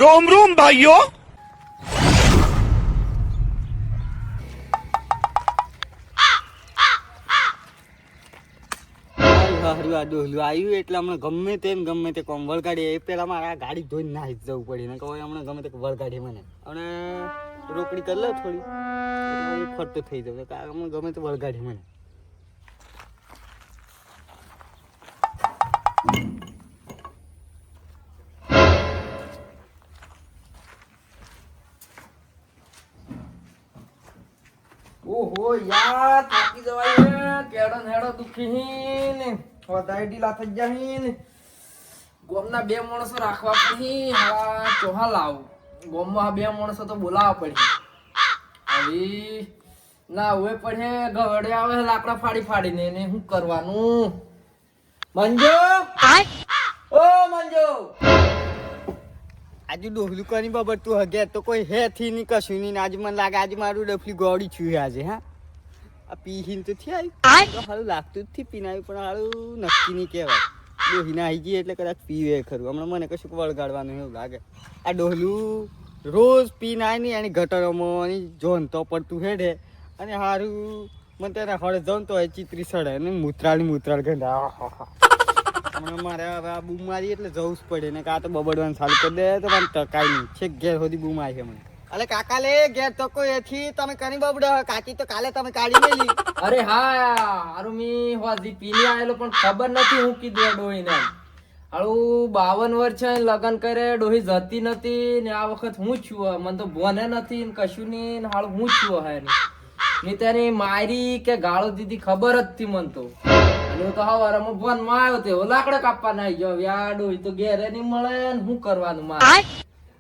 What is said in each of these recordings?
रोम रोम भाइयों। હારું આ ડોહલું આવ્યું એટલે હમણાં ગમે તે કોમ વળગાડી એ પેલા મારે આ ગાડી ધોઈને નાહી જવું પડે ને કહો હમણાં ગમે તે વળગાડી મને અને રોકડી કરી લે થોડી એટલે હું ફરતો થઈ જાઉં હમણાં ગમે તે વળગાડી મને. ઓહો યાર થાકી જવાય કેડો હેડો દુખી ને વધારે ઢીલા થઈ જાય ને ગોમના બે માણસો રાખવા પડી હા ચોહા લાવ ગોમમાં બે માણસો તો બોલાવવા પડી હવે ના હવે પડે ગવડે આવે લાકડા ફાડીને એને શું કરવાનું મંજો ઓ મંજો આજે ડોહલું કરી બાબત તું હગે તો કોઈ હે થી નહીં કશું નહીં આજે મને લાગે આજે મારું ડફલી ગોળી છું આજે હા આ પીહીન તો થયા તો સારું લાગતું જ થી પીને આવ્યું પણ સારું નક્કી નહીં કહેવાય ડોહીને આવી જઈએ એટલે કદાચ પીવે ખરું હમણાં મને કશું વળગાડવાનું એવું લાગે આ ડોહલું રોજ પીને આવી નહીં એની ગટરોમાં એની જોન તો પડતું હેડે અને સારું મને ત્યારે હળે જાઉં તો ચિત્રી સડે અને મૂત્રાળ ગંધા હમણાં મારે હવે આ બૂમ મારી એટલે જવું જ પડે ને કાં તો બબડવાનું ચાલુ કરી દે તો મને ટકાય નહીં છેક ઘેર સુધી બૂમ આવી છે મને અલે કાકા લે ઘેર તો કોઈ એથી તમે કરી બબડો કાકી તો કાલે તમે કાઢી મેલી અરે હા હારું મી હોજી પીને આવેલો પણ ખબર નથી હું કીધું ડોહીને હાલું 52 વર્ષ છે લગન કરે ડોહી જતી નથી ને આ વખત હું છું મને તો ભોને નથી ને કશું નહીં ને હાલું હું છું હે ની તેની મારી કે ગાળો દીધી ખબર જ થી મન તો અને તો હવારમાં ફોન માં આવ્યો તે લાકડા કાપવા નાઈ ગયો વ્યાડો તો ઘેરે નહીં મળે ને શું કરવાનું મારે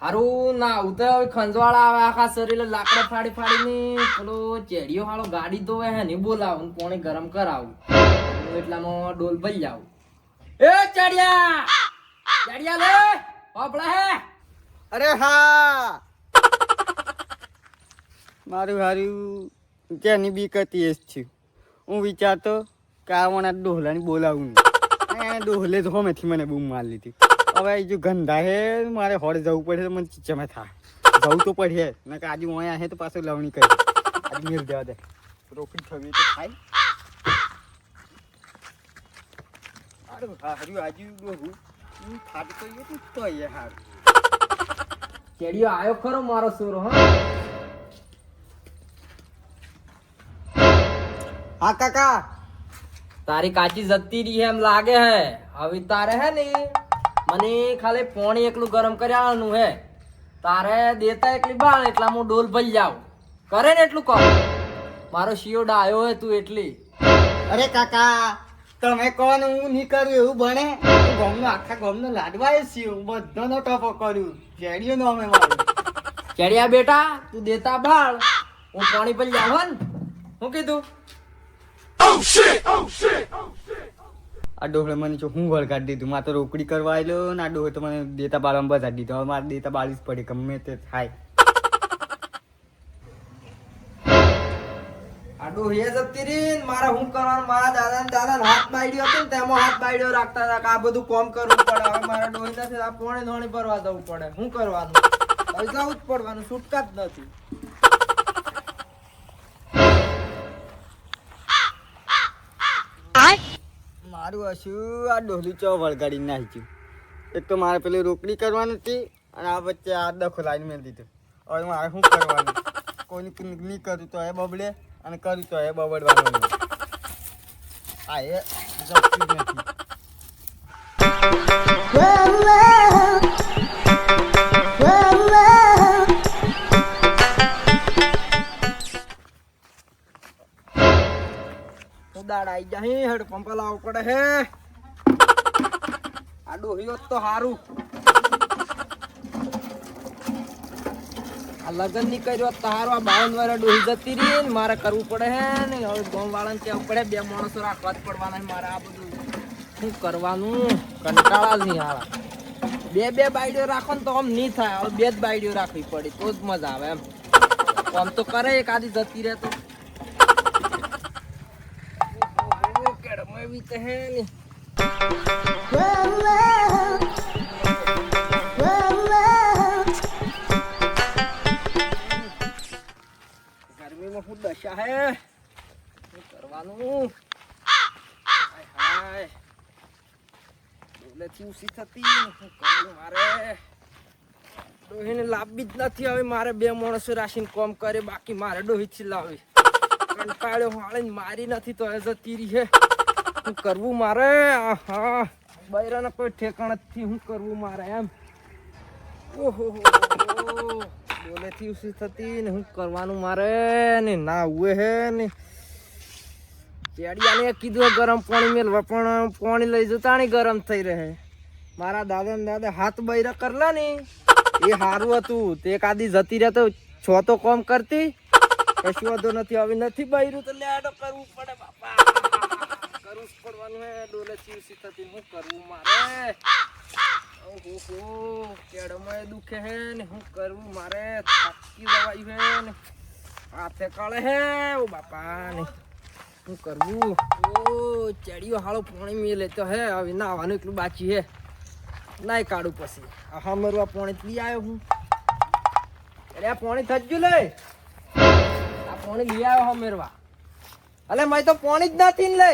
હારું ના ઉતર ખંજવાળા આવે આખા શરીરે લાકડા ફાડીને પેલો ચેડિયો હાલો ગાડી ધોવે હે ને બોલાવું પાણી ગરમ કરાવું એટલામાં ડોલ ભઈ જાવ એ ચેડિયા લે બાપડા હે અરે હા મારું હારું ક્યાંની બીક હતી એ જ થયું હું વિચારતો કે આ મને ડોહલાની બોલાવું નહીં ડોહલે તો હમેથી મને બૂમ મારી લીધી હવે જો ગંધા હે મારે હોડે જવું પડે તો મને ચીચમે થાય જવું તો પડે ને કે આજે હું અહીંયા હે તો પાછું લવણી કરી આજે મેળ દેવા દે રોકડી થવી તો થાય હારું આજુ ડોહું ફાટી તો ગયો તું તો અહીંયા હારું ચેડિયો આવ્યો ખરો મારો સોરો હા હા કાકા તારી કાચી જતી રહી એમ લાગે હે હવે તારે હે ને મને ખાલી પાણી એકલું ગરમ કર્યાનું હે તારે દેતા એકલી બાળ એટલા હું ડોલ ભઈ જાવ કરે ને એટલું કહો મારો શિયો ડાયો હે તું એટલી અરે કાકા તમે કોણ હું નહીં કરું એવું બને ગામનો આખા ગામનો લાડવાય છે હું બધાનો ટપો કર્યું જેડિયો નો અમે મારું ચેડિયા બેટા તું દેતા બાળ હું પાણી ભઈ જાવ ને હું કીધું આ ડોહળે મને જો હું વળગાડી દીધું મારે તો રોકડી કરવા આવેલો ને આ ડોહે તો મને દેતા બાળમાં બજાડી દીધો હવે મારે દેતા બાળી જ પડે ગમે તે થાય આ ડોહી જતી રહી ને મારે હું કરવાનું મારા દાદા હાથ બાયડ્યો હતો ને તેમાં હાથ બાયડ્યો રાખતા હતા કે આ બધું કોમ કરવું પડે હવે મારા ડોહી નથી આ પોણે ધોણી ભરવા જવું પડે શું કરવાનું હવે જવું જ પડવાનું છૂટકા જ નથી મારું હશું આ ડોહલી ચો વળગાડી નાખી એક તો મારે પેલી રોકડી કરવાની હતી અને આ વચ્ચે આ દખો લાઈન મેં દીધું હવે મારે શું કરવાનું કોઈની નહીં કરું તો એ બબડે અને કરું તો એ બબડવાનું આ એ જપતું જ નથી દાડા આઈ જા હેડ પંપા લાવ પડે હે આ ડોહ્યો તો હારું આ લગન ની કર્યો તારો આ 52 વર્ષ ડોહી જતી રહી ને મારે કરવું પડે હે ને હવે ગામ વાળાને કેવું પડે બે માણસો રાખવા જ પડવાના મારે આ બધું શું કરવાનું કંટાળા જ નહીં હારા બે બાયડીઓ રાખો ને તો આમ નહીં થાય હવે બે જ બાયડીઓ રાખવી પડે તો જ મજા આવે એમ આમ તો કરે એક આધી જતી રહે તો તો હે ને દુખ્યા હે શું કરવાનું હાય હાય ડોલેથી ઉસી થતી શું કરવું મારે ડોહીને લાવવી જ નથી હવે મારે બે માણસો રાશિને કોમ કરે બાકી મારે ડોહી ચિલ્લાવી કંટાળ્યો હાળીને મારી નથી તો એ જતી રહી હે શું કરવું મારે હા બૈરાને કોઈ ઠેકાણ જ થી શું કરવું મારે એમ ઓહો ડોલેથી ઉસી થતી ને શું કરવાનું મારે ને ના ઉએ હે ને ચેડિયાને કીધું ગરમ પાણી મેલવા પણ પાણી લઈ જતા ને ગરમ થઈ રહે મારા દાદા ને દાદા હાથ બૈરા કરલા ને એ સારું હતું તે કાદી જતી રહે તો છો તો કોમ કરતી કશું વાંધો નથી હવે નથી બૈરું તો લેડો કરવું પડે બાપા કરવું જ પડવાનું હે ડોલે ચીવસી થતી શું કરવું મારે ઓહો કેડમાં દુખે હે ને શું કરવું મારે થાકી જવાયું હે ને હાથે કાળે હે ઓ બાપા ને શું કરવું ઓ ચેડિયો હાળો પાણી મેલે તો હે હવે નાવાનું એટલું બાકી હે નાય કાઢું પછી આ મરવા પાણી લઈ આવ્યો હું અરે આ પાણી થજ્જુ લે આ પાણી લઈ આવ્યો હમેરવા અલે મેં તો પાણી જ નથી લે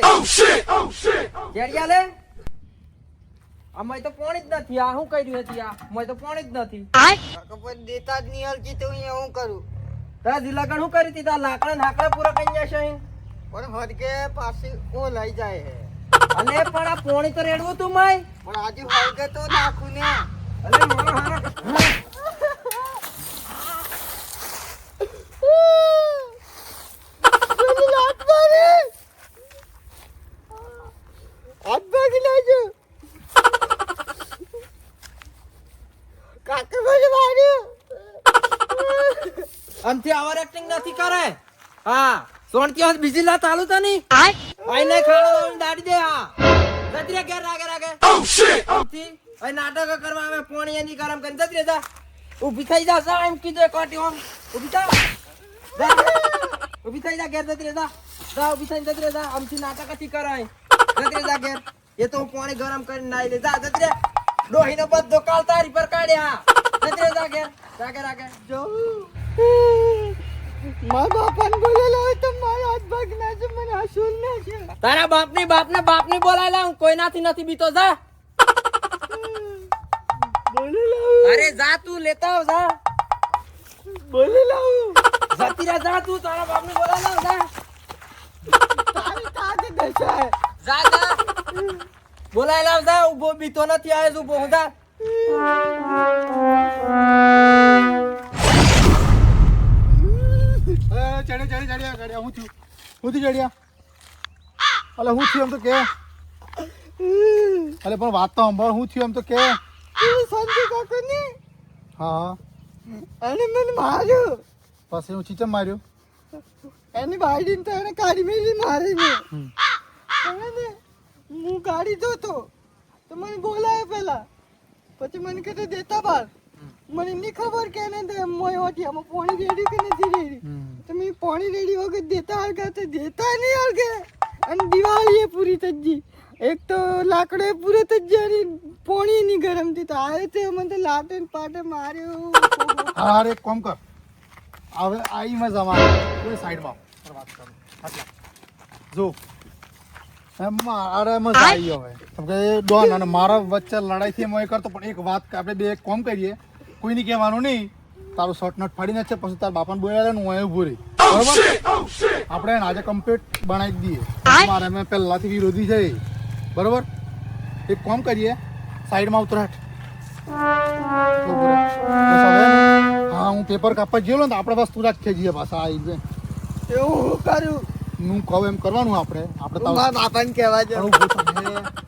ચેડિયા લે અમે તો પાણી જ નથી આ શું કર્યું હતી આ મેં તો પાણી જ નથી કાકા પણ દેતા જ નહીં હલકી તો અહીંયા હું કરું તારા દિલાકણ શું કરી હતી તારા લાકડા નાકડા પૂરા કઈ જશે પણ ફરકે પાછી ઓ લઈ જાય હે અને પણ આ પાણી તો રેડવું તું માય પણ આજે ફરકે તો નાખું ને અલે મારા હારા હાથ ભાગી લાજો કાકા મને માર્યો અંતે આવાર એક્ટિંગ નથી કરે હા સોણતી હાથ બીજી લાત આલુ તની આઈ ને ખાડો દાડી દે હા જતરે ઘેર રાગે રાગે ઓ શિટ અંતી આઈ નાટક કરવા આવે પાણી એની ગરમ કરી જતરે જા ઊભી થઈ જા સા એમ કીધે કોટી ઓમ ઊભી થા ઊભી થઈ જા ઘેર જતરે જા ઊભી થઈ જતરે જા આમથી નાટક નથી કરાય જતરે જા ઘેર એ તો પાણી ગરમ કરીને નાઈ લે જા જતરે ડોહીનો બધો કાલ તારી પર કાઢ્યા જતરે જા ઘેર રાગે જો મારા બાપાને બોલેલો હોય તો મારા હાથ ભાગ ના છે મને હસુલ ના છે તારા બાપની બોલાયલા હું કોઈનાથી નથી બીતો જા બોલેલો અરે જા તું લેતા આવ જા બોલેલો જતી રે જા તું તારા બાપને બોલાયલા જા તારી તાકે દશા જા બોલાયલા જા ઉભો બીતો નથી આયો ઉભો હું જા ચડ્યા હું થયું ચડ્યા અલે હું થયું એમ તો કે અલે પણ વાત તો સાંભળ હું થયું એમ તો કે સંજુ કાકા ને હા એને મને માર્યો પછી હું ચીચમ માર્યો એની બાઈડીને તો એને કાઢી મેલી મારીને ને હું ગાડી જોતો તો મને બોલાયો પેલા પછી મને કહેતો દેતા બાર મને નહીં ખબર કે એને મોય હોતી આમાં પાણી રેડી કે નથી રેડી તો મેં પાણી રેડી વગર દેતા હળગા તો દેતા નહીં હળગે અને દિવાળી એ પૂરી થઈ ગઈ એક તો લાકડો પૂરો થઈ ગયો અને પાણી નહીં ગરમ થયું તો આવે તે મને તો લાટે ને પાટે માર્યો અરે એક કામ કર હવે આઈ મજા મારે કોઈ સાઈડમાં વાત કરું આટલા જો અરે મજા આવી હવે કેમ કે ડોન અને મારા વચ્ચે લડાઈ થી હું એ કરતો પણ એક વાત આપણે બે એક કામ કરીએ કોઈને કહેવાનું નહીં તારું શર્ટ નટ ફાડીને છે પછી તારા બાપાને બોલાવે ને હું અહીં ઊભો રહી બરોબર આપણે એને આજે કમ્પ્લીટ બનાવી દઈએ મારે મેં પહેલાથી વિરોધી છે બરોબર એક કામ કરીએ સાઈડમાં ઉતરાટ હા હું પેપર કાપવા ગયેલો ને તો આપણે વસ્તુ રાખીએ છીએ પાછા આવી એવું કર્યું હું કહું એમ કરવાનું આપણે મારા બાપાને કહેવા જાવ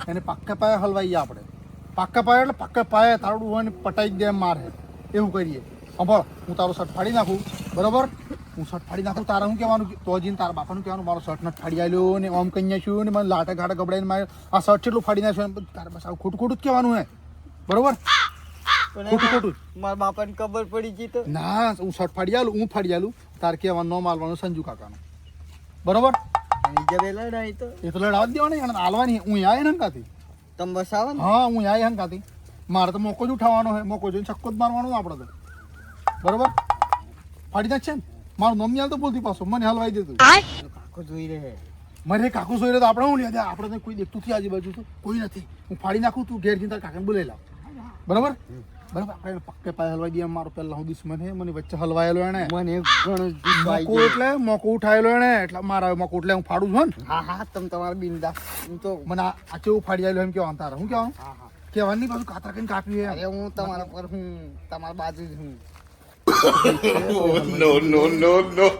એને પાક્કા પાયા હલવાઈએ આપણે પાક્કા પાયા એટલે પાક્કા પાયા તારું હોય ને પટાઈ દે એમ મારે એવું કરીએ સાંભળ હું તારો શર્ટ ફાડી નાખું બરોબર હું શર્ટ ફાડી નાખું તારે શું કહેવાનું તો જઈને તારા બાપાનું કહેવાનું મારો શર્ટ નથી ફાડી આવ્યો ને આમ કહી નાખ્યું ને મને લાટા ઘાટા ગબડાઈને મારે આ શર્ટ કેટલું ફાડી નાખ્યું તારે બસ આવું ખોટું જ કહેવાનું હે બરોબર ખોટું મારા બાપાને ખબર પડી ગઈ તો ના હું શર્ટ ફાડી આલું હું ફાડી આલું તારે કહેવાનું ન માલવાનું સંજુ કાકાનું બરોબર લડાઈ તો એ તો લડાવવા જ દેવાની અને હાલવાની હું આવે ને હંકાથી તમે બસાવો ને હા હું આવે હંકાથી મારે તો મોકો જ ઉઠાવવાનો હોય મોકો જોઈને છક્કો જ મારવાનો આપણે તો બરોબર ફાડી નાખશે ને મારું નામ નહીં હાલતો બોલતી પાછો મને હલવાઈ દેતું કાકો જોઈ રહે મારે કાકુ સોઈ રહ્યો તો આપણે શું લે આપણે તો કોઈ દેખતું નથી આજુબાજુ તો કોઈ નથી હું ફાડી નાખું તું ઘેર જઈને તારા કાકાને બોલાવી લાવ બરાબર બરાબર આપણે પક્કે પાયે હલવાઈ દઈએ મારો પહેલા હું દુશ્મન હે મને વચ્ચે હલવાયેલો એને મને ઘણો મોકો એટલે મોકો ઉઠાયેલો એને એટલે મારા મોકો એટલે હું ફાડું છું ને હા હા તમે તમારા બિંદા હું તો મને આ કેવું ફાડી આવેલું એમ કેવાનું તારે હું કહેવાનું હા હા કહેવાનું નહીં પાછું કાતરા કરીને કાપ્યું અરે હું તમારા પર હું તમારા બાજુ જ હું no, no, no, no.